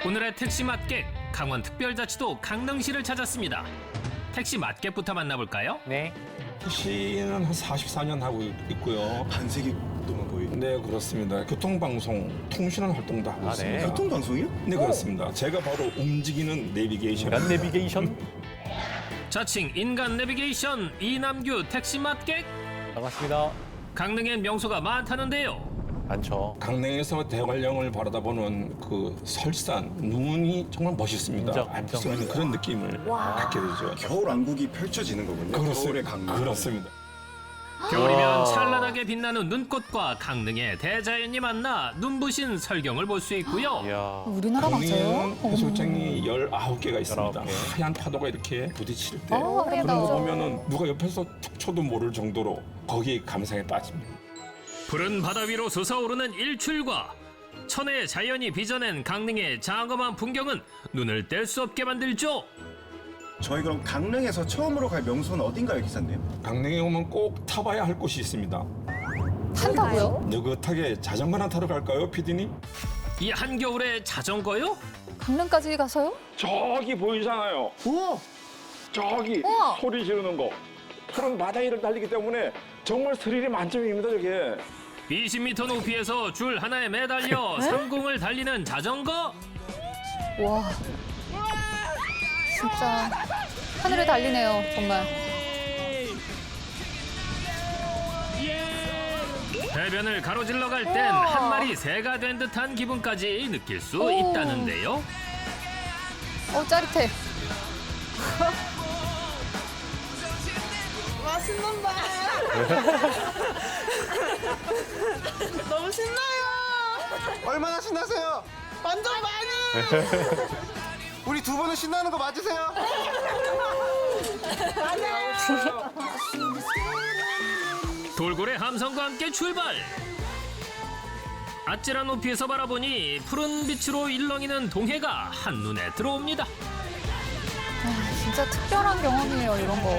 오늘의 택시 맛객 강원특별자치도 강릉시를 찾았습니다. 택시 맛객부터 만나볼까요? 네. 택시는 한 44년 하고 있고요. 반세기 동안 거의. 네, 그렇습니다. 교통방송, 통신원 활동도 하고 아, 있습니다. 네. 교통방송이요? 네, 그렇습니다. 제가 바로 움직이는 내비게이션. 연 내비게이션. 자칭 인간 내비게이션 이남규 택시 맛객. 반갑습니다. 강릉엔 명소가 많다는데요. 많죠. 강릉에서 대관령을 바라다보는 그 설산, 눈이 정말 멋있습니다. 인정, 알 수 인정. 없는 그런 느낌을 갖게 되죠. 겨울 왕국이 펼쳐지는 거군요. 겨울의 강릉. 그렇습니다. 겨울이면 와. 찬란하게 빛나는 눈꽃과 강릉의 대자연이 만나 눈부신 설경을 볼 수 있고요. 이야. 우리나라 맞아요? 강릉에는 해수욕장이 19개가 있습니다. 19개. 하얀 파도가 이렇게 부딪힐 때 아, 그런 아름다워. 거 보면은 누가 옆에서 툭 쳐도 모를 정도로 거기에 감상에 빠집니다. 푸른 바다 위로 솟아오르는 일출과 천혜의 자연이 빚어낸 강릉의 장엄한 풍경은 눈을 뗄 수 없게 만들죠. 저희 그럼 강릉에서 처음으로 갈 명소는 어딘가요, 기사님? 강릉에 오면 꼭 타봐야 할 곳이 있습니다. 탄다고요? 느긋하게 자전거나 타러 갈까요, 피디님? 이 한겨울에 자전거요? 강릉까지 가서요? 저기 보이잖아요. 우와! 저기 우와! 소리 지르는 거. 푸른 바다 위를 달리기 때문에 정말 스릴이 만점입니다, 저게. 20m 높이에서 줄 하나에 매달려 상공을 달리는 자전거? 와. 진짜 하늘을 달리네요, 정말. 해변을 가로질러 갈 땐 한 마리 새가 된 듯한 기분까지 느낄 수 오. 있다는데요. 짜릿해. 맛있는 밥. 너무 신나요. 얼마나 신나세요? 완전 많이. 우리 두 분은 신나는 거 맞으세요? 돌고래 함성과 함께 출발! 아찔한 높이에서 바라보니 푸른 빛으로 일렁이는 동해가 한눈에 들어옵니다. 진짜 특별한 경험이에요, 이런 거.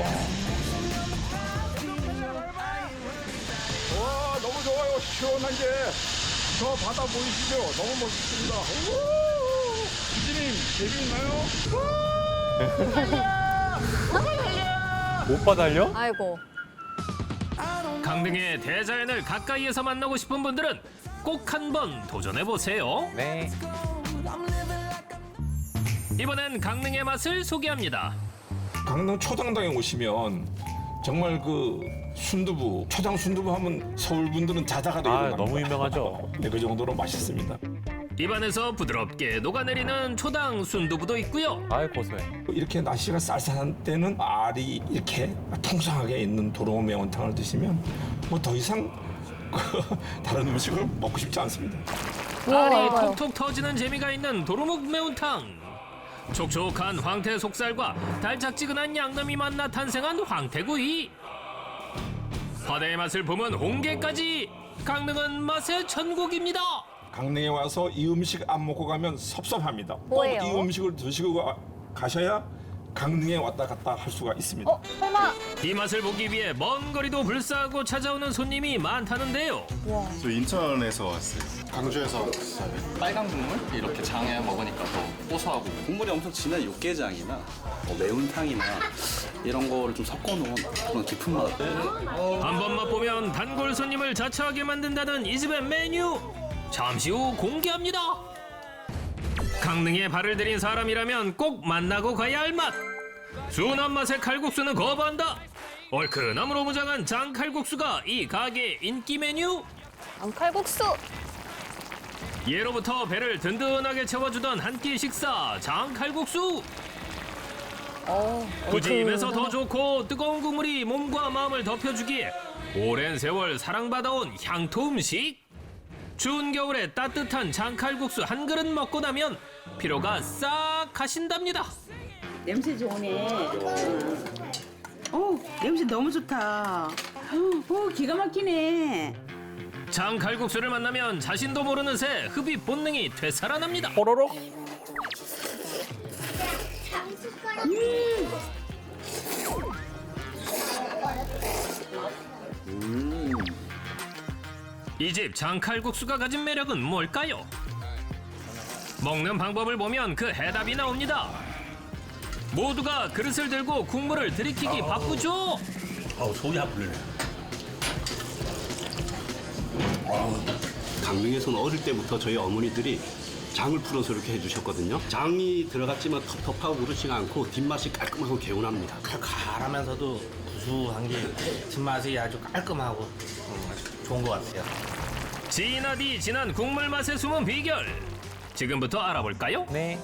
와, 너무 좋아요. 시원한 게. 저 바다 보이시죠? 너무 멋있습니다. 피디님, 재미있나요? 오빠 달려? 아이고. 강릉의 대자연을 가까이에서 만나고 싶은 분들은 꼭 한번 도전해보세요. 네. 이번엔 강릉의 맛을 소개합니다. 강릉 초당당에 오시면 정말 그 순두부, 초당 순두부 하면 서울 분들은 자다가도 아, 일어납니다. 너무 유명하죠. 네, 그 정도로 맛있습니다. 입안에서 부드럽게 녹아내리는 초당 순두부도 있고요. 아이, 고소해. 이렇게 날씨가 쌀쌀한 때는 알이 이렇게 풍성하게 있는 도로 매운탕을 드시면 뭐 더 이상 다른 음식을 먹고 싶지 않습니다. 알이 맞아요. 톡톡 터지는 재미가 있는 도루묵 매운탕. 촉촉한 황태 속살과 달짝지근한 양념이 만나 탄생한 황태구이. 바다의 맛을 품은 홍게까지. 강릉은 맛의 천국입니다. 강릉에 와서 이 음식 안 먹고 가면 섭섭합니다. 뭐예요? 꼭 이 음식을 드시고 가셔야 강릉에 왔다 갔다 할 수가 있습니다. 설마. 이 맛을 보기 위해 먼 거리도 불사하고 찾아오는 손님이 많다는데요. 저 인천에서 왔어요. 강주에서 왔어요. 빨간 국물 이렇게 장에 먹으니까 더 고소하고 국물이 엄청 진한 육개장이나 뭐 매운탕이나 이런 거를 좀 섞어놓은 그런 깊은 맛. 한 번 맛보면 단골 손님을 자처하게 만든다는 이 집의 메뉴. 잠시 후 공개합니다. 강릉에 발을 들인 사람이라면 꼭 만나고 가야 할 맛. 순한 맛의 칼국수는 거부한다. 얼큰함으로 무장한 장칼국수가 이 가게의 인기 메뉴. 칼국수. 예로부터 배를 든든하게 채워주던 한 끼 식사 장칼국수. 부짐해서 더 좋고 뜨거운 국물이 몸과 마음을 덮여주기에 오랜 세월 사랑받아온 향토 음식. 추운 겨울에 따뜻한 장칼국수 한 그릇 먹고 나면 피로가 싹 가신답니다. 냄새 좋네. 냄새 너무 좋다. 기가 막히네. 장칼국수를 만나면 자신도 모르는 새 흡입 본능이 되살아납니다. 뽀로록. 이 집 장칼국수가 가진 매력은 뭘까요? 먹는 방법을 보면 그 해답이 나옵니다. 모두가 그릇을 들고 국물을 들이키기 바쁘죠. 속이 다 불리네. 강릉에서는 어릴 때부터 저희 어머니들이 장을 풀어서 이렇게 해주셨거든요. 장이 들어갔지만 텁텁하고 그렇지가 않고 뒷맛이 깔끔하고 개운합니다. 칼칼하면서도 구수한 게 뒷맛이 아주 깔끔하고 아주 좋은 것 같아요. 진하디 진한 국물 맛의 숨은 비결. 지금부터 알아볼까요? 네.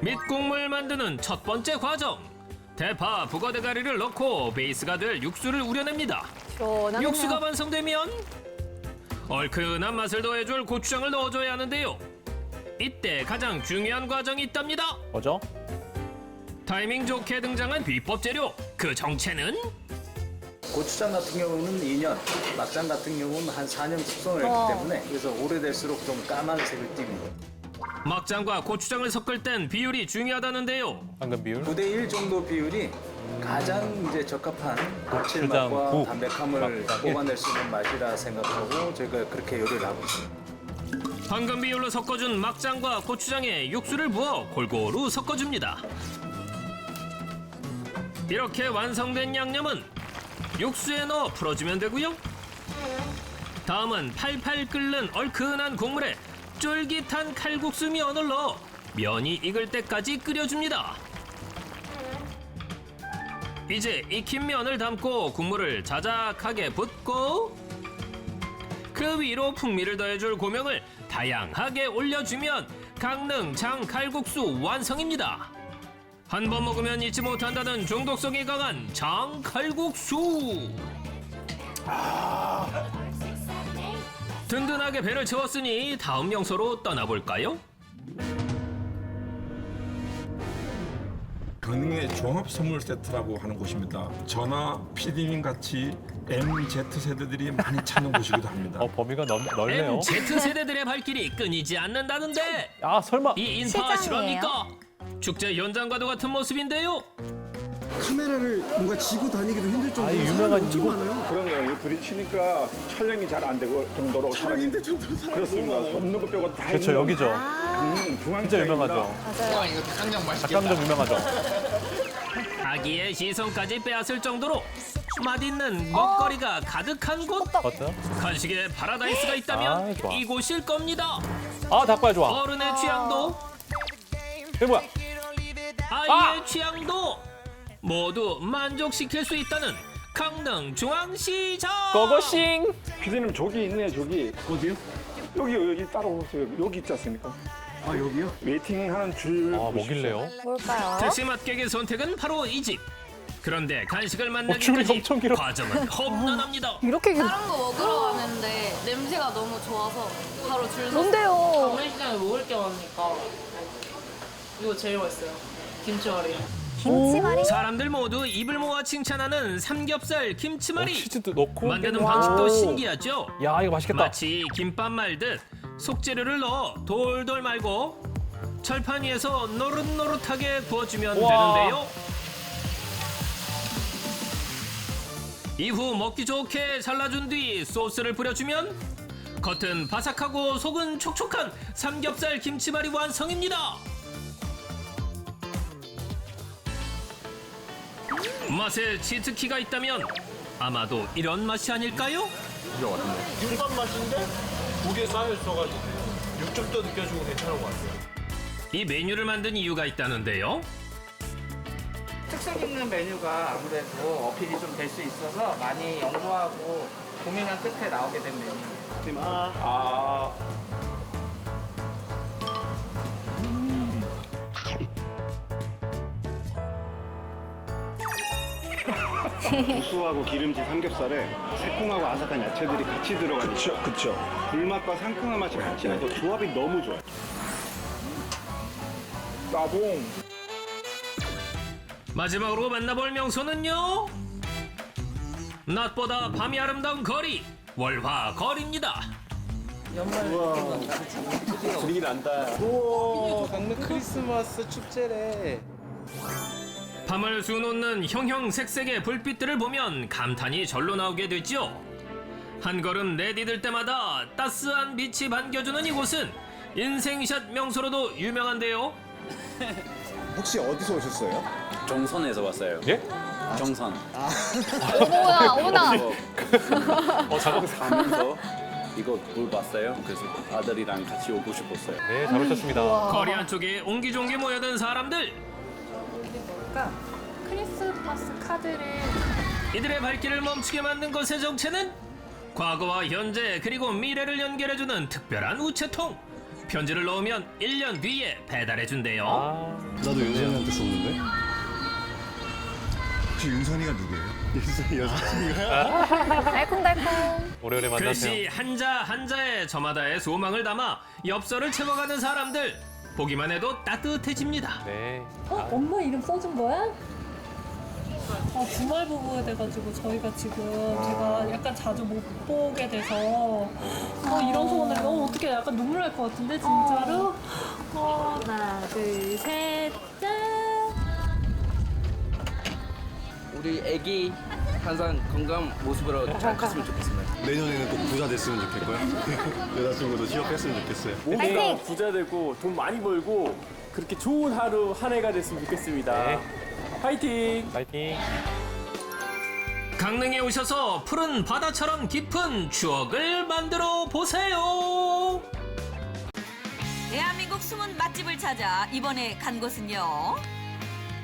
밑국물 만드는 첫 번째 과정. 대파, 북어대가리를 넣고 베이스가 될 육수를 우려냅니다. 시원하네요. 육수가 완성되면 얼큰한 맛을 더해줄 고추장을 넣어줘야 하는데요. 이때 가장 중요한 과정이 있답니다. 뭐죠? 타이밍 좋게 등장한 비법 재료. 그 정체는 고추장 같은 경우는 2년, 막장 같은 경우는 한 4년 숙성을 했기 때문에 그래서 오래될수록 좀 까만색을 띱니다. 막장과 고추장을 섞을 땐 비율이 중요하다는데요. 방금 비율? 9대1 정도 비율이 가장 이제 적합한 고추장 감칠맛과 국, 담백함을 막장에. 뽑아낼 수 있는 맛이라 생각하고 저희가 그렇게 요리를 하고 있습니다. 방금 비율로 섞어준 막장과 고추장에 육수를 부어 골고루 섞어줍니다. 이렇게 완성된 양념은 육수에 넣어 풀어주면 되고요. 다음은 팔팔 끓는 얼큰한 국물에 쫄깃한 칼국수 면을 넣어 면이 익을 때까지 끓여줍니다. 이제 익힌 면을 담고 국물을 자작하게 붓고 그 위로 풍미를 더해줄 고명을 다양하게 올려주면 강릉 장칼국수 완성입니다. 한 번 먹으면 잊지 못한다는 중독성이 강한 장칼국수. 든든하게 배를 채웠으니 다음 명소로 떠나볼까요? 강릉의 종합 선물 세트라고 하는 곳입니다. 저나 PD님 같이 MZ 세대들이 많이 찾는 곳이기도 합니다. 범위가 넓네요. Z세대들의 발길이 끊이지 않는다는데 아, 설마. 이 인파 시장이에요? 실화입니까? 축제 현장과도 같은 모습인데요. 카메라를 뭔가 쥐고 다니기도 힘들 정도로 아, 유명한 엄청 이곳. 많아요. 그러네요. 부딪히니까 촬영이 잘 안 되고 정도로 촬영인데 정도로 사람이 그렇습니다. 너무 많아요. 없는 것 빼고 다 그렇죠, 있는 여기죠. 진짜 유명하죠. 맞아요. 닭강정 유명하죠. 아기의 시선까지 빼앗을 정도로 맛있는 먹거리가 가득한 곳. 어때요? 간식의 파라다이스가 있다면 아, 좋아. 이곳일 겁니다. 아, 닭발 좋아. 어른의 취향도 이게 뭐야? 아이의 취향도 모두 만족시킬 수 있다는 강릉 중앙시장. 고고싱! 피디님 저기 있네 저기. 어디요? 여기 따라오세요. 여기 있지 않습니까? 아 여기요? 웨이팅하는 줄. 아, 뭐길래요? 뭘까요? 택시 맛객의 선택은 바로 이 집. 그런데 간식을 줄이 만나기까지 엄청 길어. 과정은 험난합니다. 이렇게 다른 거 먹으러 가는데 냄새가 너무 좋아서 바로 줄 서서 뭔데요? 강릉시장에 먹을 게 많으니까 이거 제일 맛있어요. 김치말이요. 김치말이? 사람들 모두 입을 모아 칭찬하는 삼겹살 김치말이. 치즈도 넣고. 만드는 와우. 방식도 신기하죠. 야, 이거 맛있겠다. 마치 김밥 말듯 속재료를 넣어 돌돌 말고 철판 위에서 노릇노릇하게 구워주면 우와. 되는데요. 이후 먹기 좋게 잘라준 뒤 소스를 뿌려주면 겉은 바삭하고 속은 촉촉한 삼겹살 김치말이 완성입니다. 맛에 치트키가 있다면 아마도 이런 맛이 아닐까요? 육밥 맛인데 고기에 쌓여 있어가지고 육즙도 느껴지고 괜찮은 것 같아요. 이 메뉴를 만든 이유가 있다는데요. 특색 있는 메뉴가 아무래도 어필이 좀 될 수 있어서 많이 연구하고 고민한 끝에 나오게 된 메뉴입니다. 고소하고 기름진 삼겹살에 새콤하고 아삭한 야채들이 같이 들어가니까 그쵸. 불맛과 상큼한 맛이 같이 나서 조합이 너무 좋아요. 따봉. 마지막으로 만나볼 명소는요. 낮보다 밤이 아름다운 거리 월화 거리입니다. 분위기 난다. 우와, 강릉 크리스마스 축제래. 밤을 수놓는 형형색색의 불빛들을 보면 감탄이 절로 나오게 되죠. 한 걸음 내디딜 때마다 따스한 빛이 반겨주는 이곳은 인생샷 명소로도 유명한데요. 혹시 어디서 오셨어요? 정선에서 왔어요. 예? 정선. 어머나, 어머나. 잠깐. 가면서 이거 물 봤어요. 그래서 아들이랑 같이 오고 싶었어요. 네, 잘 오셨습니다. 거리안 쪽에 옹기종기 모여든 사람들. 그러니까 크리스마스 카드를 이들의 발길을 멈추게 만든 것의 정체는 과거와 현재 그리고 미래를 연결해주는 특별한 우체통. 편지를 넣으면 1년 뒤에 배달해준대요. 나도 윤선이한테 썼는데. 혹시 윤선이가 누구예요? 윤선이 여자친구가? 달콤달콤. 오래오래 만나세요. 글씨 한자 한자에 저마다의 소망을 담아 엽서를 채워가는 사람들. 보기만 해도 따뜻해집니다. 네. 엄마 이름 써준 거야? 주말 부부가 돼가지고 저희가 지금 제가 약간 자주 못 보게 돼서 이런 소원을 어떻게 약간 눈물 날 것 같은데 진짜로. 하나 둘 셋 짠. 우리 애기 항상 건강 모습으로 잘 컸으면 좋겠습니다. 내년에는 꼭 부자 됐으면 좋겠고요. 여자친구도 취업했으면 좋겠어요. 파이팅! 부자 되고 돈 많이 벌고 그렇게 좋은 하루 한 해가 됐으면 좋겠습니다. 네. 파이팅! 파이팅. 강릉에 오셔서 푸른 바다처럼 깊은 추억을 만들어 보세요. 대한민국 숨은 맛집을 찾아 이번에 간 곳은요.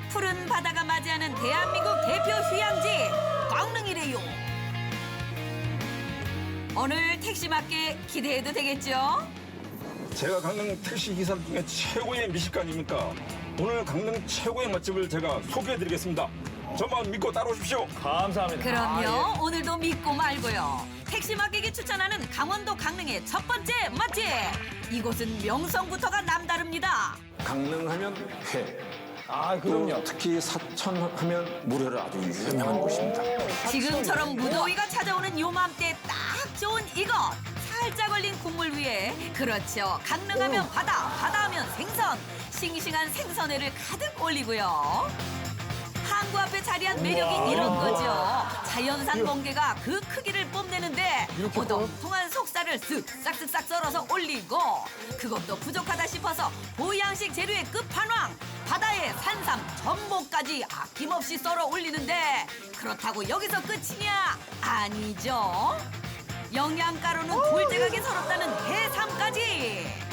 푸른 바다가 맞이하는 대한민국 대표 휴양지 강릉이래요. 오늘 택시맞게 기대해도 되겠죠? 제가 강릉 택시 기사 중에 최고의 미식가 아닙니까? 오늘 강릉 최고의 맛집을 제가 소개해드리겠습니다. 저만 믿고 따라오십시오. 감사합니다. 그럼요. 오늘도 믿고 말고요. 택시맞기기 추천하는 강원도 강릉의 첫 번째 맛집. 이곳은 명성부터가 남다릅니다. 강릉 하면 회. 그럼요. 또 특히 사천 하면 물회를 아주 유명한 곳입니다. 지금처럼 무더위가 찾아오는 요맘때 딱 좋은 이것. 살짝 얼린 국물 위에 그렇죠. 강릉하면 바다, 바다하면 생선. 싱싱한 생선회를 가득 올리고요. 항구 앞에 자리한 매력이 이런 거죠. 자연산 멍게가 그 크기를 뽐내는데 오동통한 속살을 쓱싹쓱싹 썰어서 올리고 그것도 부족하다 싶어서 보양식 재료의 끝판왕 바다의 산삼, 전복까지 아낌없이 썰어 올리는데 그렇다고 여기서 끝이냐? 아니죠. 영양가로는 골재각이 서럽다는 해삼까지.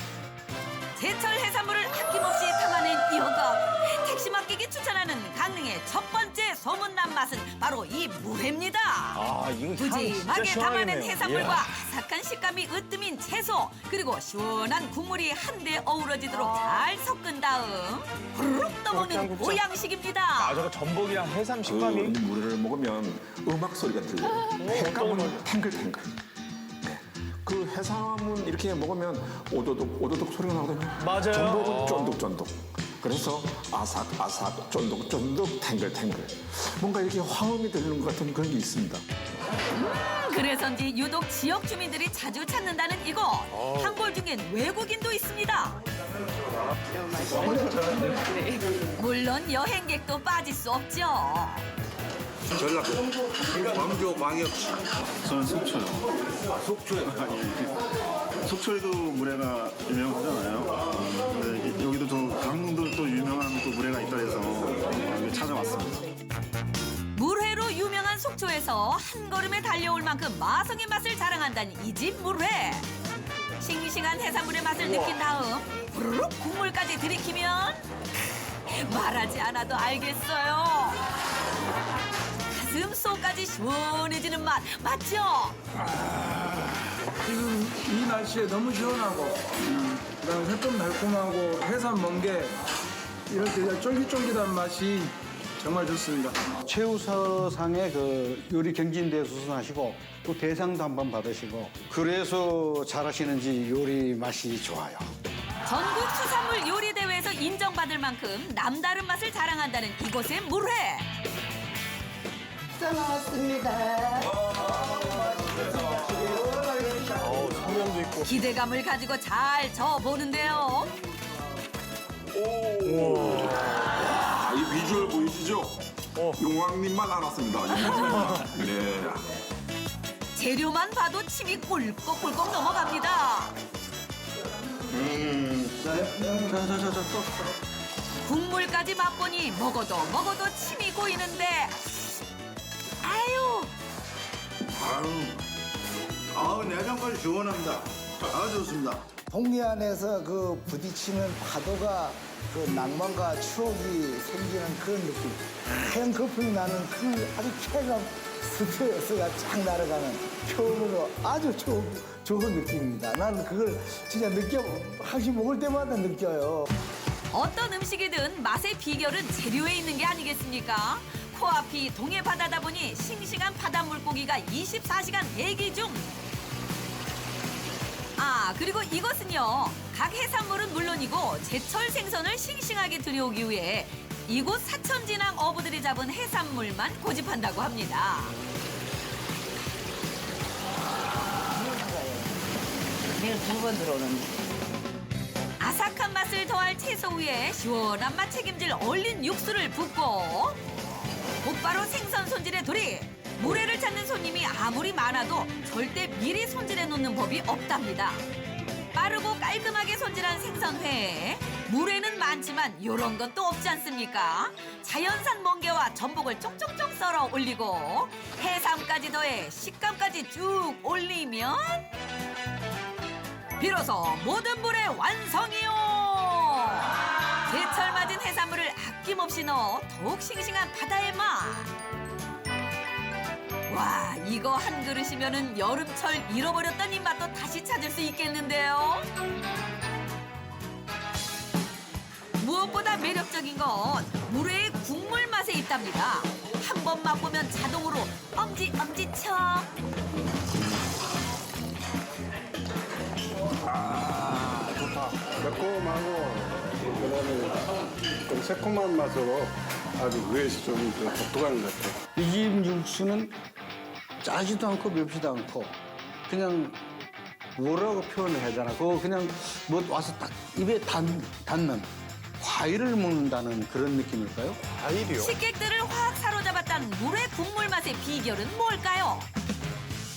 제철 해산물을 아낌없이 담아낸 이 허각. 택시 맡기기 추천하는 강릉의 첫 번째 소문난 맛은 바로 이 물회입니다. 푸짐하게 담아낸 해산물과 아삭한 식감이 으뜸인 채소 그리고 시원한 국물이 한데 어우러지도록 잘 섞은 다음 후루룩 떠먹는 보양식입니다. 저거 전복이랑 해삼 그 물회를 먹으면 음악 소리가 들려요. 해감은 탱글탱글. 그 해삼은 이렇게 먹으면 오도독 소리가 나거든요. 맞아요. 전복은 쫀득쫀득. 그래서 아삭아삭, 쫀득쫀득, 탱글탱글. 뭔가 이렇게 화음이 들리는 것 같은 그런 게 있습니다. 그래서인지 유독 지역 주민들이 자주 찾는다는 이곳. 한골 중엔 외국인도 있습니다. 물론 여행객도 빠질 수 없죠. 전라도 광주 광역시. 저는 속초요. 속초요? 속초에도 물회가 유명하잖아요. 네, 여기도 또 강릉도 또 유명한 또 물회가 있다 해서 찾아왔습니다. 물회로 유명한 속초에서 한 걸음에 달려올 만큼 마성의 맛을 자랑한다는 이 집 물회. 싱싱한 해산물의 맛을 느낀 다음 부르륵 국물까지 들이키면 말하지 않아도 알겠어요. 가슴 속까지 시원해지는 맛 맞죠? 지금 이 날씨에 너무 시원하고 그다음에 새콤달콤하고 해삼 멍게 이렇게 쫄깃쫄깃한 맛이 정말 좋습니다. 최우수상의 그 요리 경진대회 수상하시고 또 대상도 한번 받으시고 그래서 잘하시는지 요리 맛이 좋아요. 전국 수산물 요리 대회에서 인정받을 만큼 남다른 맛을 자랑한다는 이곳의 물회. 잘 나왔습니다. 소면도 있고. 기대감을 가지고 잘 저어보는데요. 이 비주얼 보이시죠? 용왕님만 알았습니다. 용왕님만. 네. 재료만 봐도 침이 꿀꺽꿀꺽 넘어갑니다. 국물까지 맛보니 먹어도 침이 고이는데 아유 내장까지 시원합니다. 아주 좋습니다. 동해안에서 그 부딪히는 파도가 그 낭만과 추억이 생기는 그런 느낌. 하얀 거품이 나는 그 아주 쾌감, 스트레스가 쫙 날아가는 처음으로 아주 좋은 느낌입니다. 나는 그걸 진짜 한식 먹을 때마다 느껴요. 어떤 음식이든 맛의 비결은 재료에 있는 게 아니겠습니까? 코앞이 동해 바다다 보니 싱싱한 바다 물고기가 24시간 대기 중. 아, 그리고 이것은요. 각 해산물은 물론이고 제철 생선을 싱싱하게 들여오기 위해 이곳 사천진항 어부들이 잡은 해산물만 고집한다고 합니다. 내일 2번 들어오는. 아삭한 맛을 더할 채소 위에 시원한 맛 책임질 얼린 육수를 붓고 곧바로 생선 손질에 돌입. 물회를 찾는 손님이 아무리 많아도 절대 미리 손질해 놓는 법이 없답니다. 빠르고 깔끔하게 손질한 생선회에 물회는 많지만 요런 건 또 없지 않습니까? 자연산 멍게와 전복을 쪽쪽쪽 썰어 올리고 해삼까지 더해 식감까지 쭉 올리면 비로소 모든 물회 완성이요. 제철 맞은 해산물을 아낌없이 넣어 더욱 싱싱한 바다의 맛. 와, 이거 한 그릇이면은 여름철 잃어버렸던 입맛도 다시 찾을 수 있겠는데요. 무엇보다 매력적인 건 물회의 국물 맛에 있답니다. 한 번 맛보면 자동으로 엄지척. 좋다. 매콤하고 그다음에 좀 새콤한 맛으로 아주 무엇이 좀 독특한 것 같아요. 이 집 육수는 짜지도 않고 맵지도 않고 그냥 뭐라고 표현을 해야 되나? 그거 그냥 뭐 와서 딱 입에 닿는 과일을 먹는다는 그런 느낌일까요? 과일이요? 식객들을 확 사로잡았던 물회 국물 맛의 비결은 뭘까요?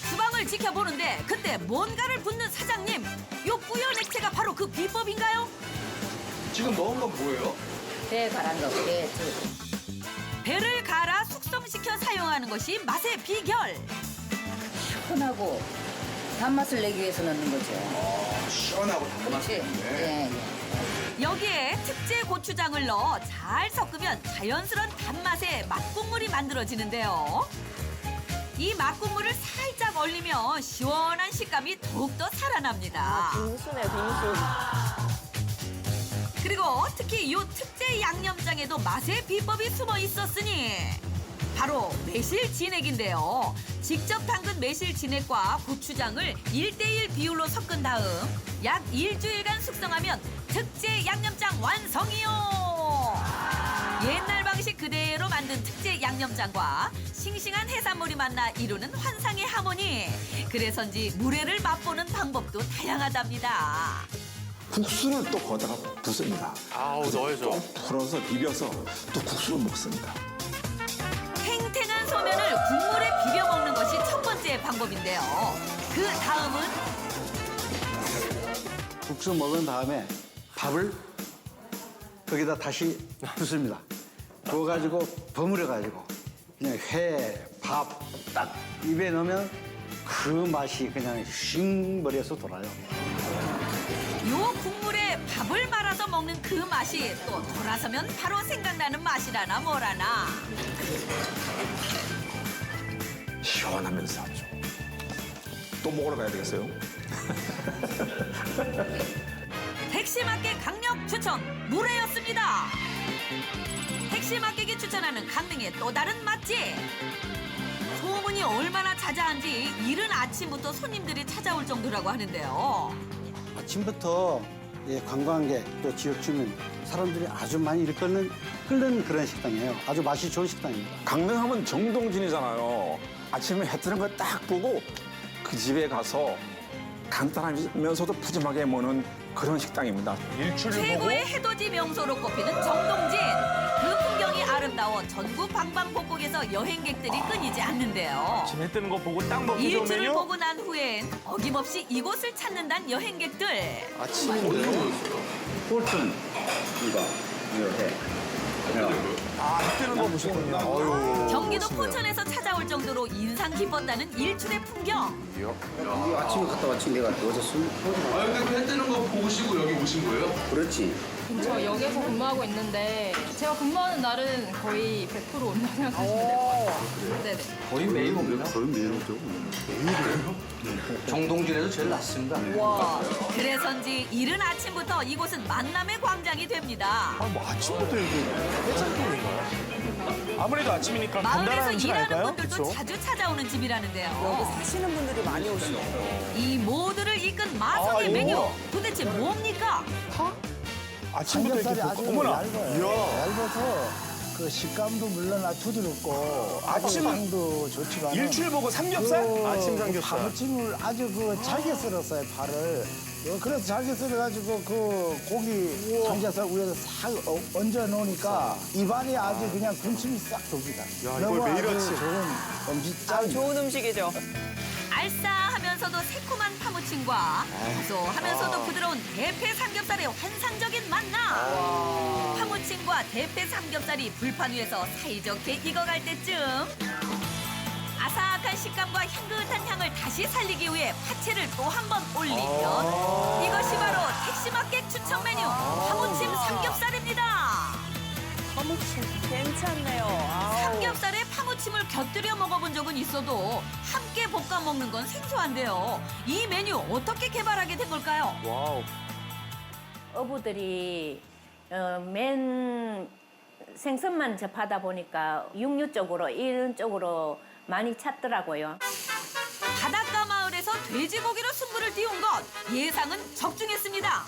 주방을 지켜보는데 그때 뭔가를 붓는 사장님. 요 뿌연 액체가 바로 그 비법인가요? 지금 넣은 건 뭐예요? 배 갈아 넣어, 배. 배를 갈아 숙성시켜 사용하는 것이 맛의 비결. 시원하고 단맛을 내기 위해서 넣는 거죠. 시원하고 그렇지. 예. 여기에 특제 고추장을 넣어 잘 섞으면 자연스러운 단맛의 맛국물이 만들어지는데요. 이 맛국물을 살짝 얼리면 시원한 식감이 더욱더 살아납니다. 빙수네, 빙수. 그리고 특히 이 특제 양념장에도 맛의 비법이 숨어 있었으니 바로 매실 진액인데요. 직접 담근 매실 진액과 고추장을 1:1 비율로 섞은 다음 약 일주일간 숙성하면 특제 양념장 완성이요. 옛날 방식 그대로 만든 특제 양념장과 싱싱한 해산물이 만나 이루는 환상의 하모니. 그래서인지 물회를 맛보는 방법도 다양하답니다. 국수를 또 거기다가 붓습니다. 아우, 넣어야죠. 좀 풀어서 비벼서 또 국수를 먹습니다. 탱탱한 소면을 국물에 비벼 먹는 것이 첫 번째 방법인데요. 그 다음은 국수 먹은 다음에 밥을 거기다 다시 붓습니다. 부어가지고 버무려가지고 그냥 회, 밥 딱 입에 넣으면 그 맛이 그냥 싱머리에서 돌아요. 요 국물에 밥을 말아서 먹는 그 맛이 또 돌아서면 바로 생각나는 맛이라나 뭐라나. 시원하면서 아주. 또 먹으러 가야 되겠어요? 택시마켓 강력 추천 물회였습니다. 택시마켓이 추천하는 강릉의 또 다른 맛집. 소문이 얼마나 자자한지 이른 아침부터 손님들이 찾아올 정도라고 하는데요. 아침부터 관광객 또 지역 주민 사람들이 아주 많이 끓는 그런 식당이에요. 아주 맛이 좋은 식당입니다. 강릉하면 정동진이잖아요. 아침에 해 뜨는 걸 딱 보고 그 집에 가서 간단하면서도 푸짐하게 먹는 그런 식당입니다. 최고의 해돋이 명소로 꼽히는 정동진. 그 풍경이 아름다워 전국 방방곡곡에서 여행객들이 끊이지 않는데요. 지금 해 뜨는 거 보고 딱 먹기 좋은 일출을 메뉴? 보고 난 후엔 어김없이 이곳을 찾는단 여행객들. 폴튼 이거 해. 해 뜨는 거 보셨군요. 경기도 포천에서 찾아올 정도로 인상 깊었다는 일출의 풍경. 아침에 갔다 왔지 내가 어제 술. 근데 해 뜨는 거 보시고 여기 오신 거예요? 그렇지. 저 역에서 근무하고 있는데 제가 근무하는 날은 거의 100% 온다고 생각하시면 될 것 같아요. 네네. 거의 매일 옵니다. 거의 매일 오죠. 매일이에요? 정동진에서 제일 낫습니다. 와. 그래서인지 이른 아침부터 이곳은 만남의 광장이 됩니다. 뭐 아침부터 여기 해장국인가요? 아무래도 아침이니까 마을에서 간단한 음식 일하는 아닐까요? 분들도 그쵸? 자주 찾아오는 집이라는데요. 여기 사시는 분들이 많이 오시네요. 이 모두를 이끈 마성의 이거. 메뉴 도대체 뭡니까? 아침부터 이렇게 삼겹살이 아주 어머나. 얇아요. 이야. 얇아서 그 식감도 물론 아주 부드럽고 아주 향도 좋지만 일출 보고 삼겹살? 아침 삼겹살. 파무침을 아주 그 잘게 썰었어요, 파를. 그래서 잘게 썰어가지고 그 고기 삼겹살 위에서 싹 얹어 놓으니까 입안에 아주 그냥 군침이 싹 돕니다. 야, 너무 이걸 매일 아주 아침. 좋은 음식 좋은 음식이죠. 알싸하면서도 새콤한 파무침과 고소하면서도 부드러운 대패 삼겹살의 환상적인 만남. 파무침과 대패 삼겹살이 불판 위에서 사이좋게 익어갈 때쯤 아삭한 식감과 향긋한 향을 다시 살리기 위해 파채를 또 한 번 올리면 이것이 바로 택시마켓 추천 메뉴 파무침 삼겹살입니다. 파무침 괜찮네요. 삼겹살에 파무침을 곁들여 먹어본 적은 있어도 함께 볶아 먹는 건 생소한데요. 이 메뉴 어떻게 개발하게 된 걸까요? 와우. 어부들이 맨 생선만 접하다 보니까 육류 쪽으로 이런 쪽으로 많이 찾더라고요. 바닷가 마을에서 돼지고기로 승부를 띄운 것 예상은 적중했습니다.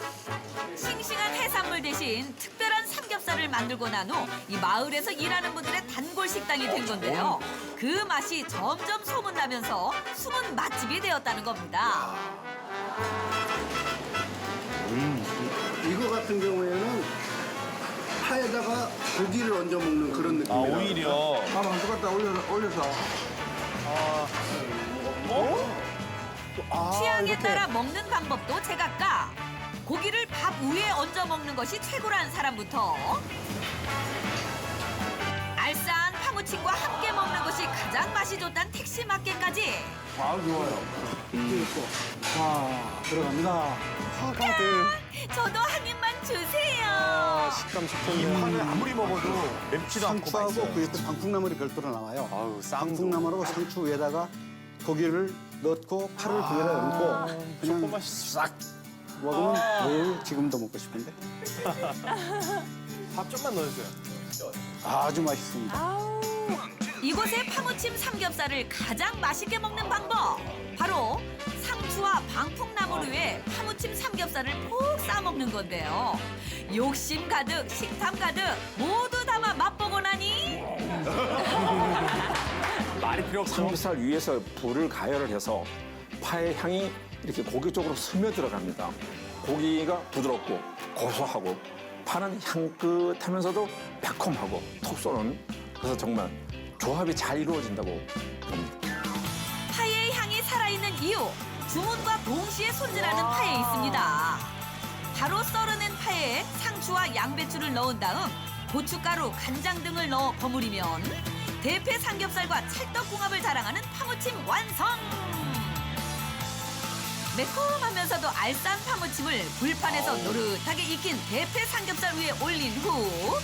싱싱한 해산물 대신 특별한 삼겹살을 만들고 난 후 이 마을에서 일하는 분들의 단골 식당이 된 건데요. 그 맛이 점점 소문나면서 숨은 맛집이 되었다는 겁니다. 이거 같은 경우에는 파에다가 고기를 얹어 먹는 그런 느낌이에요. 오히려. 밥한 숟 갖다 올려서. 취향에 따라 먹는 방법도 제각각. 고기를 밥 위에 얹어 먹는 것이 최고라는 사람부터 알싸한 파무침과 함께 먹는 것이 가장 맛이 좋다는 택시 마켓까지. 아우 좋아요. 자 들어갑니다. 저도 한 입만 주세요. 식감 좋던데. 이 파는 아무리 먹어도 맵지도 않고 상추하고 맛있어요. 그 옆에 방풍나물이 별도로 나와요. 아우, 쌈도. 방풍나물하고 상추 위에다가 고기를 넣고 파를 그 위에다 얹고 그냥 싹 먹으면 매일 지금도 먹고 싶은데 밥 좀만 넣어주세요. 아주 맛있습니다. 이곳의 파무침 삼겹살을 가장 맛있게 먹는 방법 바로 상추와 방풍나물 위에 파무침 삼겹살을 푹 싸먹는 건데요. 욕심 가득 식탐 가득 모두 담아 맛보고 나니 말이 필요 없죠. 삼겹살 위에서 불을 가열을 해서 파의 향이 이렇게 고기 쪽으로 스며들어갑니다. 고기가 부드럽고 고소하고 파는 향긋하면서도 매콤하고 톡 쏘는 그래서 정말 조합이 잘 이루어진다고 봅니다. 파의 향이 살아있는 이유 주문과 동시에 손질하는 파에 있습니다. 바로 썰어낸 파에 상추와 양배추를 넣은 다음 고춧가루, 간장 등을 넣어 버무리면 대패 삼겹살과 찰떡궁합을 자랑하는 파무침 완성! 매콤하면서도 알싸한 파무침을 불판에서 노릇하게 익힌 대패 삼겹살 위에 올린 후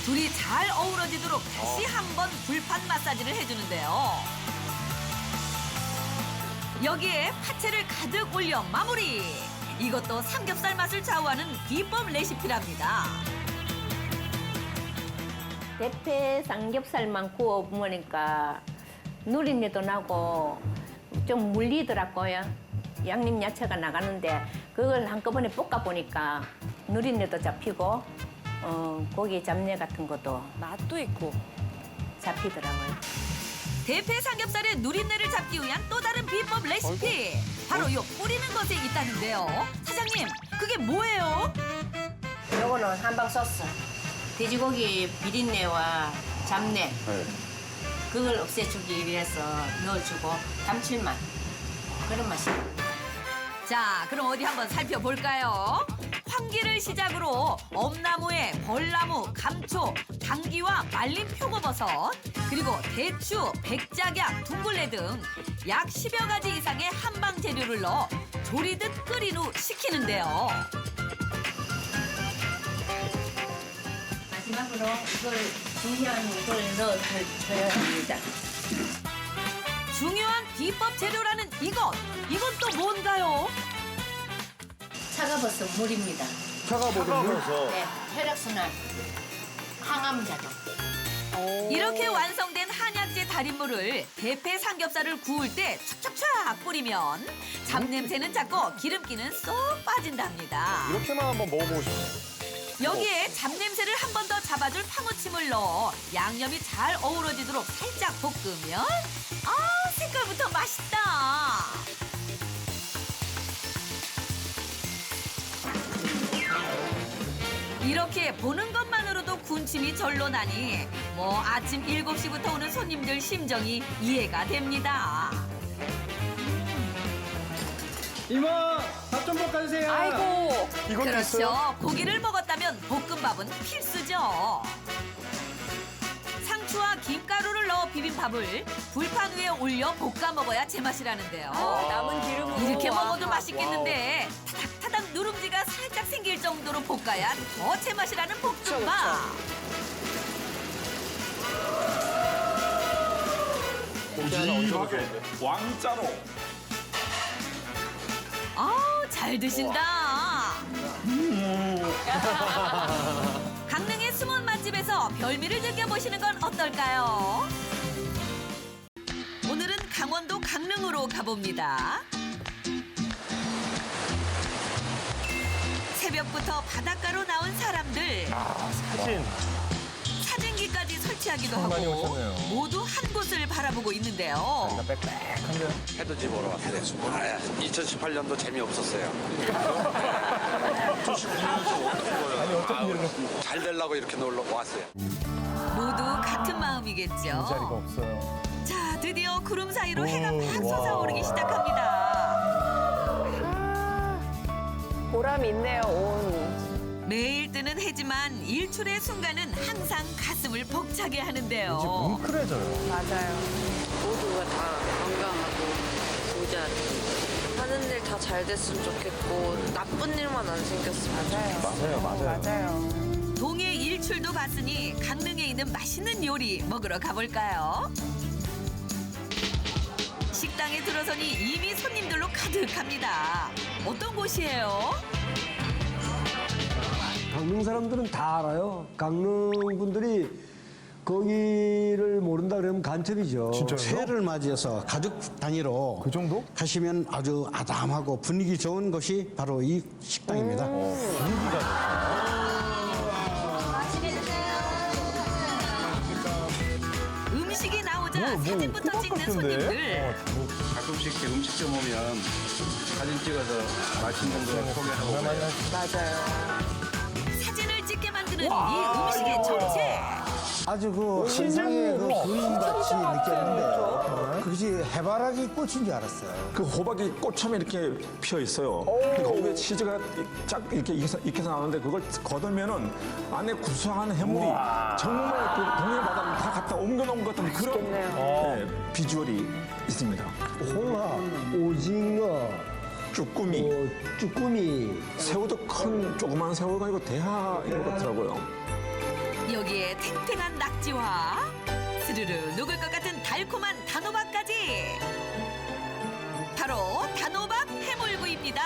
둘이 잘 어우러지도록 다시 한번 불판 마사지를 해주는데요. 여기에 파채를 가득 올려 마무리! 이것도 삼겹살 맛을 좌우하는 비법 레시피랍니다. 대패 삼겹살만 구워 먹으니까 누린내도 나고 좀 물리더라고요. 양념 야채가 나가는데 그걸 한꺼번에 볶아 보니까 누린내도 잡히고 고기 잡내 같은 것도 맛도 있고 잡히더라고요. 대패 삼겹살의 누린내를 잡기 위한 또 다른 비법 레시피. 바로 요 뿌리는 것에 있다는데요. 사장님, 그게 뭐예요? 요거는 한방 소스. 돼지고기 비린내와 잡내 그걸 없애주기 위해서 넣어주고 감칠맛 그런 맛이에요. 자, 그럼 어디 한번 살펴볼까요? 황기를 시작으로 엄나무에 벌나무, 감초, 당귀와 말린 표고버섯, 그리고 대추, 백작약, 둥글레 등 약 10여 가지 이상의 한방 재료를 넣어 조리듯 끓인 후 식히는데요. 마지막으로 이걸 중요한 이걸 넣어줘야 합니다. 중요한 비법 재료라는 이것! 이건 또 뭔가요? 차가버섯 물입니다. 차가버섯 물? 네, 혈액순환, 항암작용. 이렇게 완성된 한약재 달인물을 대패 삼겹살을 구울 때 촥촥촥 뿌리면 잡냄새는 작고 기름기는 쏙 빠진답니다. 이렇게만 한번 먹어보고 싶어요. 여기에 잡냄새를 한 번 더 잡아줄 파무침을 넣어 양념이 잘 어우러지도록 살짝 볶으면 색깔부터 맛있다. 이렇게 보는 것만으로도 군침이 절로 나니 뭐 아침 7시부터 오는 손님들 심정이 이해가 됩니다. 이모, 밥 좀 볶아주세요. 아이고. 그렇죠. 고기를 먹었다면 볶음밥은 필수죠. 상추와 김가루를 넣어 비빔밥을 불판 위에 올려 볶아 먹어야 제맛이라는데요. 남은 기름으로. 이렇게 먹어도 와. 맛있겠는데 타닥타닥 누룽지가 살짝 생길 정도로 볶아야 더 제맛이라는 볶음밥. 고기하게 왕짜로. 잘 드신다. 강릉의 숨은 맛집에서 별미를 느껴보시는 건 어떨까요? 오늘은 강원도 강릉으로 가봅니다. 새벽부터 바닷가로 나온 사람들. 사진. 사진기까지 설치하기도 많이 하고 오셨네요. 모두 한 곳을 바라보고 있는데요. 해돋이 보러 왔어요. 2018년도 재미없었어요. 아니 어떻게 이렇게 잘 되려고 이렇게 놀러 왔어요. 모두 같은 마음이겠죠. 자리가 없어요. 자, 드디어 구름 사이로 해가 막 솟아오르기 시작합니다. 보람 있네요, 온. 매일 뜨는 해지만 일출의 순간은 항상 가슴을 벅차게 하는데요. 뭉클해져요. 맞아요. 모두가 다 건강하고 부자리 하는 일 다 잘 됐으면 좋겠고 나쁜 일만 안 생겼으면 좋겠어요. 맞아요. 동해 일출도 봤으니 강릉에 있는 맛있는 요리 먹으러 가볼까요? 식당에 들어서니 이미 손님들로 가득합니다. 어떤 곳이에요? 강릉 사람들은 다 알아요. 강릉 분들이 거기를 모른다 그러면 간첩이죠. 새해를 맞이해서 가족 단위로 그 정도? 가시면 아주 아담하고 분위기 좋은 곳이 바로 이 식당입니다. 음식이 나오자 사진부터 찍는 손님들. 가끔씩 이렇게 음식점 오면 사진 찍어서 맛있는 거 소개하고 그래요. 맞아요. 사진을 찍게 만드는 이 음식의 정체. 아주 그 세상에 그 부인같이 느꼈는데 그것이 해바라기 꽃인 줄 알았어요. 그 호박이 꽃처럼 이렇게 피어 있어요. 그 거기에 치즈가 쫙 이렇게 익혀서 나오는데 그걸 걷으면은 안에 구수한 해물이 정말 그 동해 바다를 다 갖다 옮겨놓은 것 같은 그런 네, 비주얼이 있습니다. 홍합, 오징어, 쭈꾸미, 쭈꾸미, 새우도 큰 조그만 새우가 아니고 대하인 것 같더라고요. 여기에 탱탱한 낙지와 스르르 녹을 것 같은 달콤한 단호박까지. 바로 단호박 해물구이입니다.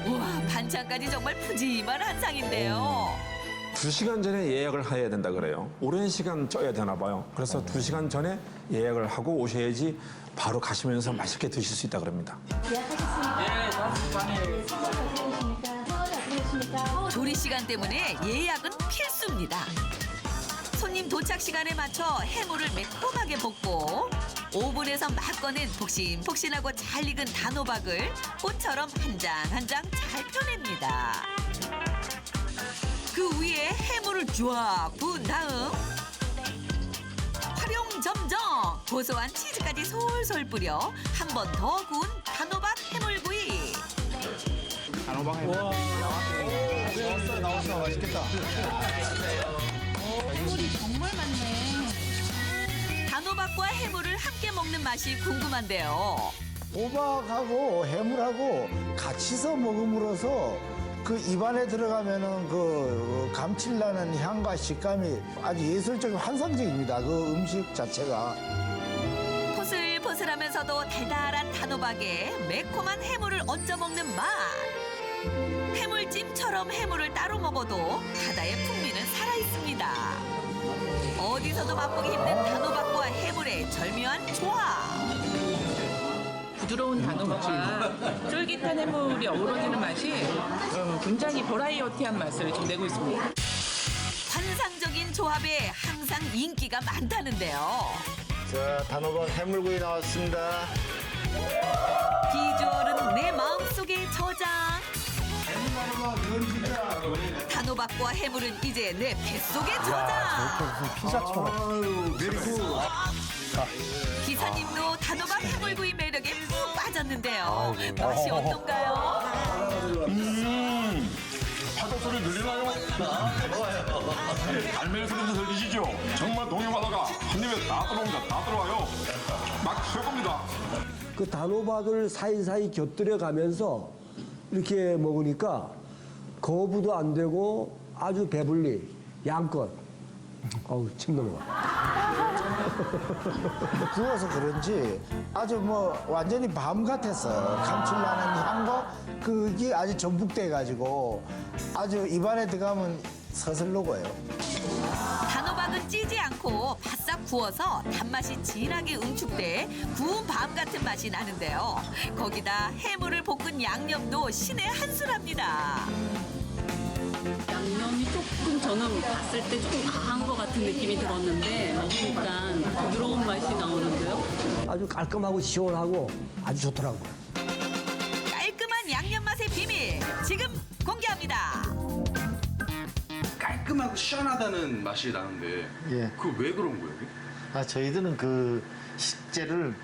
우와, 반찬까지 정말 푸짐한 한상인데요. 2시간 전에 예약을 해야 된다 그래요. 오랜 시간 쪄야 되나 봐요. 그래서 2시간 전에 예약을 하고 오셔야지 바로 가시면서 맛있게 드실 수 있다 그럽니다. 조리 시간 때문에 예약은 필수입니다. 손님 도착 시간에 맞춰 해물을 매콤하게 볶고 오븐에서 막 꺼낸 폭신폭신하고 잘 익은 단호박을 꽃처럼 한 장 한 장 잘 펴냅니다. 그 위에 해물을 쫙 부은 다음 활용점정 고소한 치즈까지 솔솔 뿌려 한 번 더 구운 단호박 해물구이. 단호박 해물. 나왔어. 맛있겠다. 해물이 정말 많네. 단호박과 해물을 함께 먹는 맛이 궁금한데요. 호박하고 해물하고 같이서 먹음으로써 그 입안에 들어가면은 그 감칠나는 향과 식감이 아주 예술적이고 환상적입니다. 그 음식 자체가. 포슬포슬하면서도 달달한 단호박에 매콤한 해물을 얹어 먹는 맛. 해물찜처럼 해물을 따로 먹어도 바다의 풍미는 살아있습니다. 어디서도 맛보기 힘든 단호박과 해물의 절묘한 조합. 부드러운 단호박과 쫄깃한 해물이 어우러지는 맛이 굉장히 버라이어티한 맛을 좀 내고 있습니다. 환상적인 조합에 항상 인기가 많다는데요. 자, 단호박 해물구이 나왔습니다. 비주얼은 내 마음속에 저장. 단호박과 해물은 이제 내 뱃속에 저장. 무슨 피자처럼. 기사님도 단호박 해물구이 매력에 푹 빠졌는데요. 맛이 어떤가요? 파도 소리 들리나요? 알맹이 소리도 들리시죠? 정말 동해바다가 한 입에 다 들어옵니다. 다 들어와요. 막 최고입니다. 그 단호박을 사이사이 곁들여 가면서 이렇게 먹으니까 거부도 안 되고 아주 배불리 양껏. 어우, 침 넘어가. 구워서 그런지 아주 뭐 완전히 밤 같았어요. 감칠나는 향과 그게 아주 전복돼가지고 아주 입안에 들어가면 서슬 녹아요. 단호박은 찌지 않고 바싹 구워서 단맛이 진하게 응축돼 구운 밤 같은 맛이 나는데요. 거기다 해물을 볶은 양념도 신의 한 수랍니다. 양념이 조금 저는 봤을 때 조금 강한 것 같은 느낌이 들었는데 먹으니까 부드러운 맛이 나오는데요. 아주 깔끔하고 시원하고 아주 좋더라고요. 깔끔한 양념 맛의 비밀 지금 공개합니다. 깔끔하고 시원하다는 맛이 나는데 예. 그 왜 그런 거예요? 아, 저희들은 그 식재를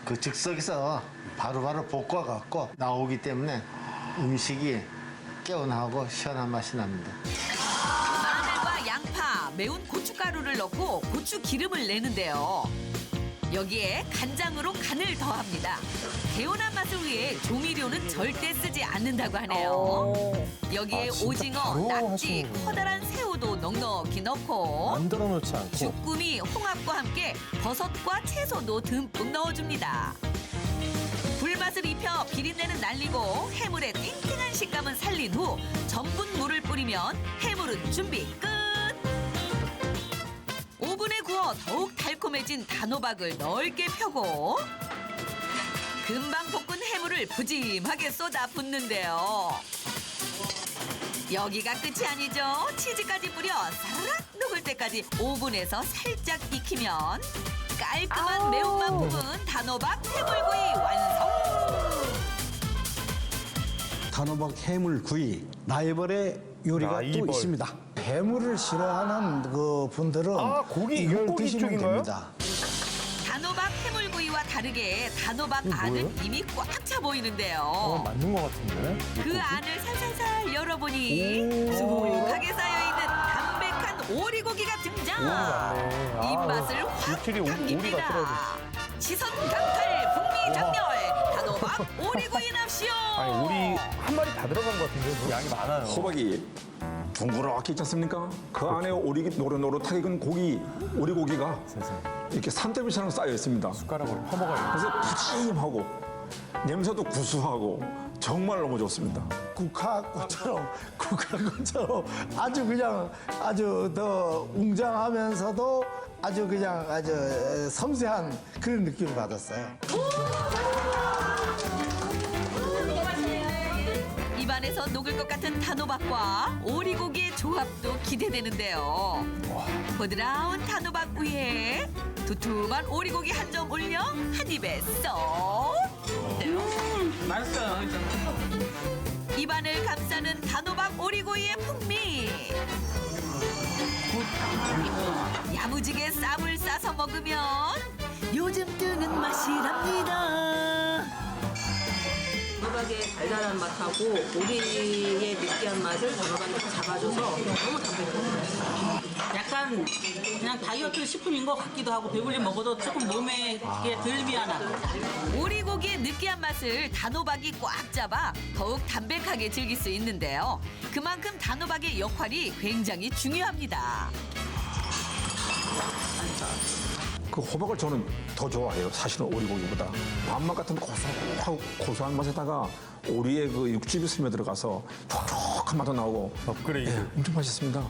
그 즉석에서 바로바로 볶아갖고 나오기 때문에 음식이 개운하고 시원한 맛이 납니다. 마늘과 양파, 매운 고춧가루를 넣고 고추 기름을 내는데요. 여기에 간장으로 간을 더합니다. 개운한 맛을 위해 조미료는 절대 쓰지 않는다고 하네요. 여기에 오징어, 낙지, 커다란 새우도 넉넉히 넣고 만들어 놓지 않고. 주꾸미, 홍합과 함께 버섯과 채소도 듬뿍 넣어줍니다. 불맛을 입혀 비린내는 날리고 해물의 탱탱한 식감은 살린 후 전분물을 뿌리면 해물은 준비 끝! 오븐에 구워 더욱 달콤해진 단호박을 넓게 펴고 금방 볶은 해물을 푸짐하게 쏟아 붓는데요. 여기가 끝이 아니죠. 치즈까지 뿌려 사르륵 녹을 때까지 오븐에서 살짝 익히면 깔끔한 매운맛 부분 단호박 해물구이 완성! 단호박 해물구이 나이벌의 요리가 또 있습니다. 해물을 싫어하는 그 분들은 고기, 이걸 육고기 드시면 쪽인가요? 됩니다. 단호박 해물구이와 다르게 단호박 안은 이미 꽉 차 보이는데요. 맞는 것 같은데? 그 안을 살살살 열어보니 수북하게 쌓여있는 담백한 오리고기가 등장! 입맛을 확 당깁니다. 시선 강탈 북미 장렬 단호박 오리구이 납시오! 아니, 오리 한 마리 다 들어간 것 같은데 양이 많아요. 호박이 둥그렇게 있지 않습니까? 그 안에 오리 노릇노릇하게 익은 고기, 오리고기가 이렇게 산더미처럼 쌓여 있습니다. 숟가락으로 퍼먹어요. 그래서 푸짐하고 냄새도 구수하고 정말 너무 좋습니다. 국화꽃처럼 아주 그냥 아주 더 웅장하면서도 아주 그냥 아주 섬세한 그런 느낌을 받았어요. 입안에서 녹을 것 같은 단호박과 오리고기의 조합도 기대되는데요. 부드러운 단호박 위에 두툼한 오리고기 한 점 올려 한 입에 쏙. 맛있어요. 입안을 감싸는 단호박 오리고기의 풍미. 야무지게 쌈을 싸서 먹으면 요즘 뜨는 맛이랍니다. 단호박의 달달한 맛하고 오리의 느끼한 맛을 단호박이 잡아줘서 너무 담백해요. 약간 그냥 다이어트 식품인 것 같기도 하고 배불리 먹어도 조금 몸에 덜 미안하고. 오리고기의 느끼한 맛을 단호박이 꽉 잡아 더욱 담백하게 즐길 수 있는데요. 그만큼 단호박의 역할이 굉장히 중요합니다. 그 호박을 저는 더 좋아해요. 사실은 오리고기보다. 밥맛 같은 고소하고 고소한 맛에다가 오리의 그 육즙이 스며들어가서 촉촉한 맛도 나오고 업그레이드. 네, 엄청 맛있습니다.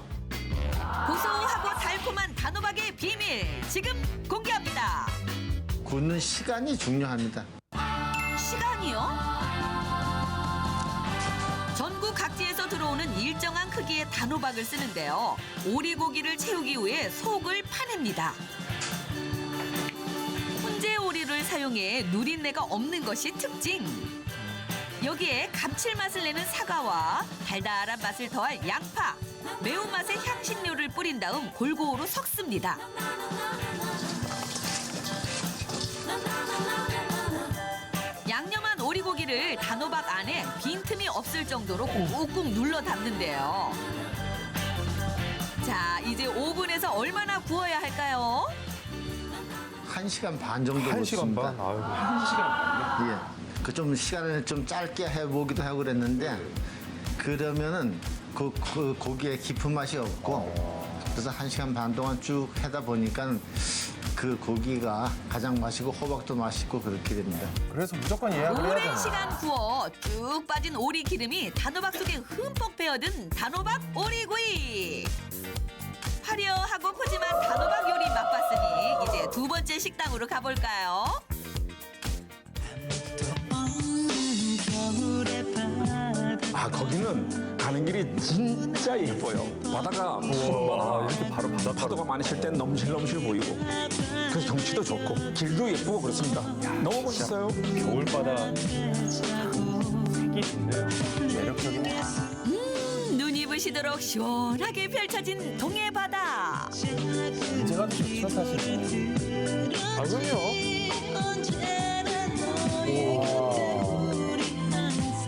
고소하고 달콤한 단호박의 비밀 지금 공개합니다. 굽는 시간이 중요합니다. 시간이요? 전국 각지에서 들어오는 일정한 크기의 단호박을 쓰는데요. 오리고기를 채우기 위해 속을 파냅니다. 훈제 오리를 사용해 누린내가 없는 것이 특징. 여기에 감칠맛을 내는 사과와 달달한 맛을 더할 양파, 매운맛의 향신료를 뿌린 다음 골고루 섞습니다. 양념한 오리고기를 단호박 안에 빈틈이 없을 정도로 꾹꾹 눌러 담는데요. 자, 이제 오븐에서 얼마나 구워야 할까요? 1시간 반 정도 굽습니다. 1시간 반? 예. 그 좀 시간을 좀 짧게 해보기도 하고 그랬는데 그러면은 그 고기에 깊은 맛이 없고 그래서 1시간 반 동안 쭉 하다 보니까 그 고기가 가장 맛있고 호박도 맛있고 그렇게 됩니다. 그래서 무조건 예약을 해야 오랜 되나? 시간 구워 쭉 빠진 오리 기름이 단호박 속에 흠뻑 배어든 단호박 오리구이. 화려하고 푸짐한 단호박 요리 맛봤으니 이제 두 번째 식당으로 가볼까요? 아, 거기는 가는 길이 진짜 예뻐요. 바다가 푸른 바다, 이렇게 바로 파도가 많이 칠 땐 넘실넘실 보이고 그래서 경치도 좋고 길도 예쁘고 그렇습니다. 너무 멋있어요. 겨울바다 색이 좋네요. 매력적이네요. 눈이 부시도록 시원하게 펼쳐진 동해 바다. 언제 가도 좋죠, 사실.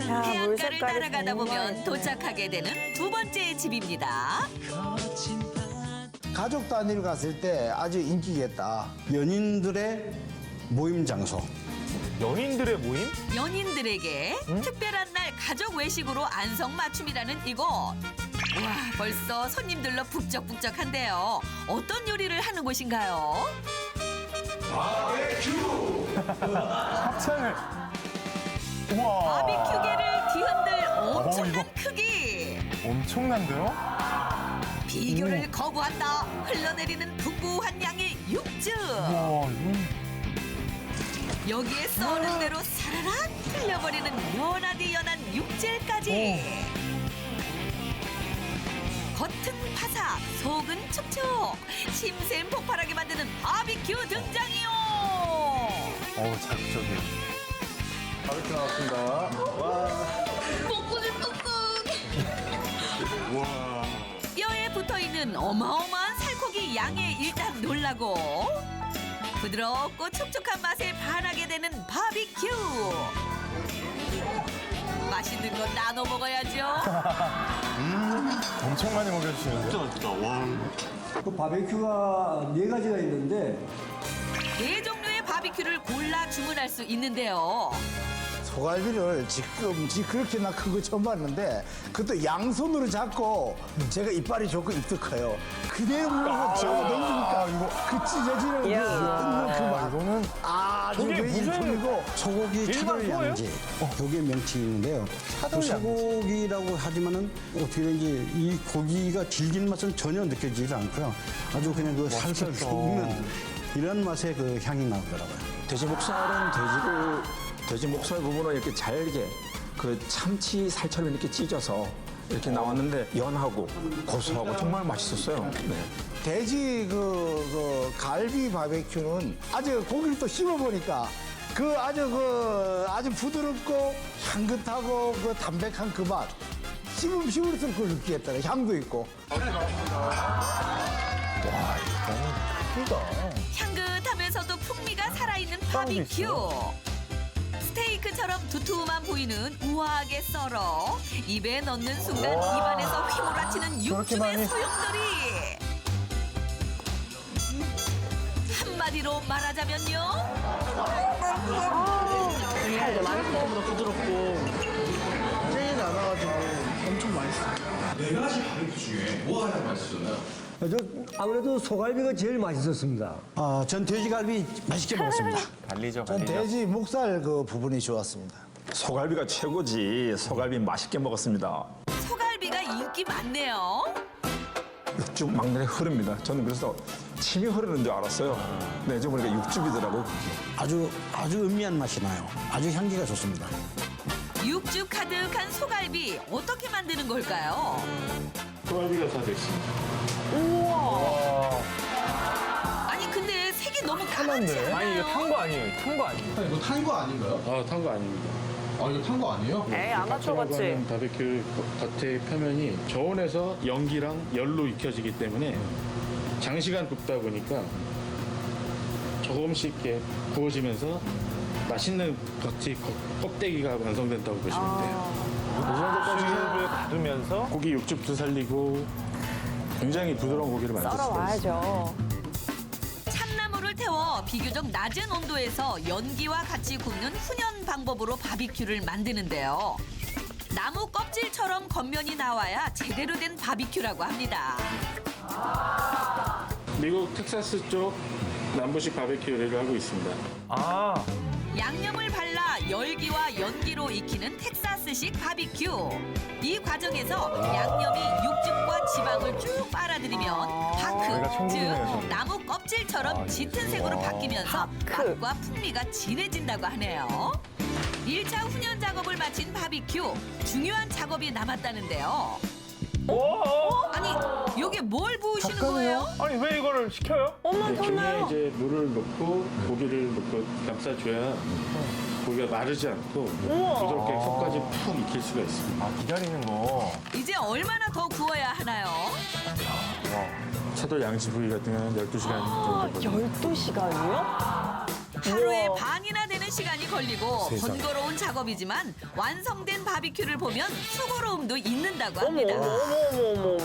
아, 해안가를 따라가다 보면 도착하게 되는 두 번째 집입니다. 가족 단위로 갔을 때 아주 인기겠다. 연인들의 모임 장소. 연인들의 모임? 연인들에게 특별한 날 가족 외식으로 안성맞춤이라는 이곳. 와, 벌써 손님들로 북적북적한데요. 어떤 요리를 하는 곳인가요? 바베큐! 합창을. 우와. 바비큐계를 뒤흔들 엄청난 이거 크기. 엄청난데요? 비교를 거부한다. 흘러내리는 풍부한 양의 육즙. 우와, 이건. 여기에 써는 대로 사라락 흘려버리는 연하디 연한 육질까지. 겉은 바삭, 속은 촉촉. 침샘 폭발하게 만드는 바비큐 등장이요. 어우, 자극적이에요. 바비큐 나왔습니다. 와. 먹고 싶었어. 와. 뼈에 붙어있는 어마어마한 살코기 양에 일단 놀라고 부드럽고 촉촉한 맛에 반하게 되는 바비큐. 맛있는 건 나눠 먹어야죠. 엄청 많이 먹여주시는데. 진짜 맛있다. 와. 그 바베큐가 4가지가 있는데 4종류의 바비큐를 골라 주문할 수 있는데요. 소갈비를 지금 그렇게나 큰 거 처음 봤는데 그것도 양손으로 잡고 제가 이빨이 좋고 입도 커요. 그대로 물고 저 넘기니까 그 찢어지는 그 맛. 이거는 아주 저게 무슨 그리고 소고기 일반 차돌 소예요? 양지. 요게 명칭이 있는데요. 차돌 그 소고기라고 하지만은 어떻게 된지 이 고기가 질긴 맛은 전혀 느껴지지 않고요. 아주 그냥 그 살살 섞으면 이런 맛의 그 향이 나더라고요. 돼지 목살은 돼지 목살 부분을 이렇게 잘게 그 참치 살처럼 이렇게 찢어서 이렇게 나왔는데 연하고 고소하고 정말 맛있었어요. 네. 돼지 그 갈비 바베큐는 아주 고기를 또 씹어보니까 아주 부드럽고 향긋하고 그 담백한 그 맛. 씹으면 씹을수록 그걸 느끼겠다. 향도 있고. 향긋하면서도 풍미가 살아있는 바비큐. 스테이크처럼 두툼한 부위는 우아하게 썰어 입에 넣는 순간 입안에서 휘몰아치는 육즙의 소용돌이. 한마디로 말하자면요. 생각보다 부드럽고 繊이 나가지고 엄청 맛있어요. 4가지 바베큐 중에 뭐가 가장 맛있었나요? 아무래도 소갈비가 제일 맛있었습니다. 전 돼지갈비 맛있게 먹었습니다. 달리죠, 전 돼지 목살 그 부분이 좋았습니다. 소갈비가 최고지. 소갈비 맛있게 먹었습니다. 소갈비가 인기 많네요. 육즙 막내에 흐릅니다. 저는 그래서 침이 흐르는 줄 알았어요. 네, 지금 보니까 육즙이더라고요. 아주 은미한 맛이 나요. 아주 향기가 좋습니다. 육즙 가득한 소갈비 어떻게 만드는 걸까요? 소갈비가 다 됐습니다. 우와. 아니 근데 색이 너무 까맣지 않아요? 아니, 이거 탄 거 아니에요. 탄 거 아니에요. 이거 탄 거 아닌가요? 탄 거 아닙니다. 이거 탄 거 아니에요? 에이, 아마추어 같지. 바베큐 겉의 표면이 저온에서 연기랑 열로 익혀지기 때문에 장시간 굽다 보니까 조금씩 이렇게 구워지면서 맛있는 껍데기가 완성된다고 보시면 돼요. 이 정도까지 수율을 가두면서 고기 육즙도 살리고 굉장히 부드러운 고기를 만들 수가 있습니다. 썰어와야죠. 참나무를 태워 비교적 낮은 온도에서 연기와 같이 굽는 훈연 방법으로 바비큐를 만드는데요. 나무 껍질처럼 겉면이 나와야 제대로 된 바비큐라고 합니다. 미국 텍사스 쪽 남부식 바베큐 요리를 하고 있습니다. 양념을 발라 열기와 연기로 익히는 텍사스식 바비큐. 이 과정에서 양념이 육즙과 지방을 쭉 빨아들이면 파크, 즉 나무 껍질처럼 짙은 색으로 바뀌면서 맛과 풍미가 진해진다고 하네요. 1차 훈연 작업을 마친 바비큐. 중요한 작업이 남았다는데요. 아니, 여기 뭘 부으시는 거예요? 아니, 왜 이거를 시켜요? 중에 이제 물을 넣고 고기를 넣고 감싸줘야 고기가 마르지 않고 부드럽게 속까지 푹 익힐 수가 있습니다. 기다리는 거. 이제 얼마나 더 구워야 하나요? 차돌 양지 부위 같은 경우는 12시간 정도 걸립니다. 12시간이요? 하루에 반이나 되는 시간이 걸리고 세상에. 번거로운 작업이지만 완성된 바비큐를 보면 수고로움도 있는다고 합니다. 어머.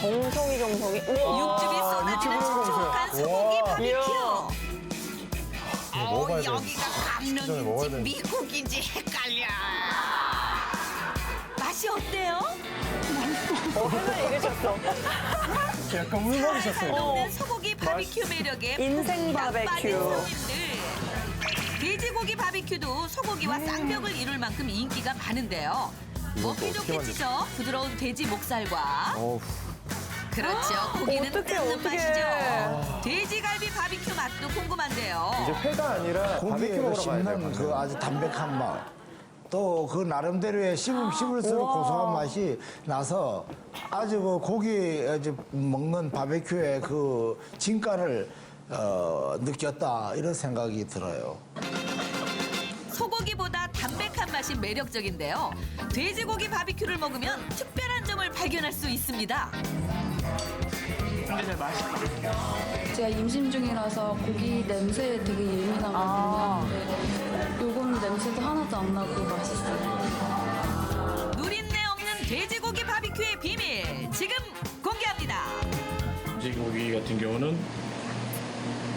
정성이. 육즙이 쏟아지는 촉촉한 소고기 바비큐. 여기가 강릉인지 미국인지 헷갈려. 맛이 어때요? 할머니 얘기하셨어. 약간 울먹이셨어요. 녹는 소고기 바비큐 매력에 인생 바베큐. 돼지고기 바비큐도 소고기와 쌍벽을 이룰 만큼 인기가 많은데요. 먹기 좋겠지죠? 부드러운 돼지 목살과 그렇죠. 고기는 뜯는 맛이죠. 돼지갈비 바비큐 맛도 궁금한데요. 이제 회가 아니라 바베큐 고기에 먹으러 가야 씹는 돼요. 그 아주 담백한 맛. 또 그 나름대로의 씹을수록 고소한 맛이 나서 아주 그 고기 먹는 바베큐의 그 진가를 느꼈다 이런 생각이 들어요. 소고기보다 담백한 맛이 매력적인데요. 돼지고기 바비큐를 먹으면 특별한 점을 발견할 수 있습니다. 제가 임신 중이라서 고기 냄새에 되게 예민하거든요. 근데 요거는 냄새도 하나도 안 나고 맛있어요. 누린내 없는 돼지고기 바비큐의 비밀 지금 공개합니다. 돼지고기 같은 경우는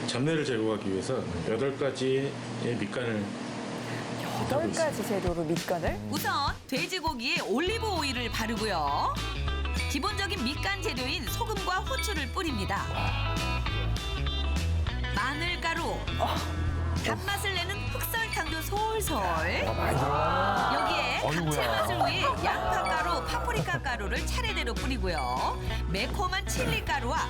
잡내를 제거하기 위해서 8가지의 밑간을 8가지 재료로 밑간을? 우선 돼지고기에 올리브 오일을 바르고요. 기본적인 밑간 재료인 소금과 후추를 뿌립니다. 마늘가루, 단맛을 내는 흑설탕도 솔솔. 여기에 감칠맛을 위해 양파가루, 파프리카 파프리카 가루를 차례대로 뿌리고요. 매콤한 칠리 가루와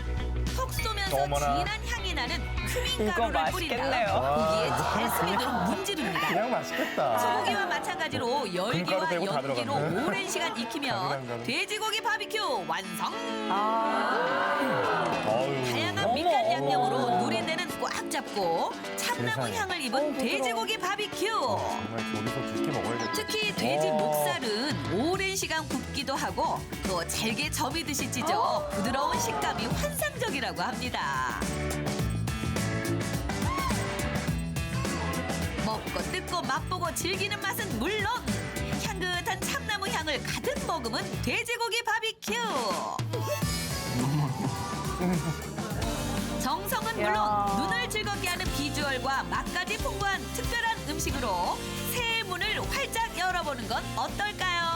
톡 쏘면서 어머나. 진한 향이 나는 큐민 이거 가루를 뿌린 다음 맛있겠네요. 고기에 잘 스며들어 문지릅니다. 그냥 맛있겠다. 소고기와 마찬가지로 열기와 금가루 빼고 다 연기로 들어갔네. 오랜 시간 익히면 돼지고기 바비큐 완성! 다양한 밑간 양념으로 누린내는 꽉 잡고 참나무 세상에. 향을 입은 돼지고기 바비큐! 정말 조리소 두께 먹어야겠다. 특히 돼지 목살은 오랜 시간 굽기도 하고 또 잘게 점이듯이 찢어 부드러운 식감이 환상적이라고 합니다. 먹고 뜯고 맛보고 즐기는 맛은 물론 향긋한 참나무 향을 가득 머금은 돼지고기 바비큐. 정성은 물론 눈을 즐겁게 하는 비주얼과 맛까지 풍부한 특별한 음식으로 새해 문을 활짝 열어보는 건 어떨까요?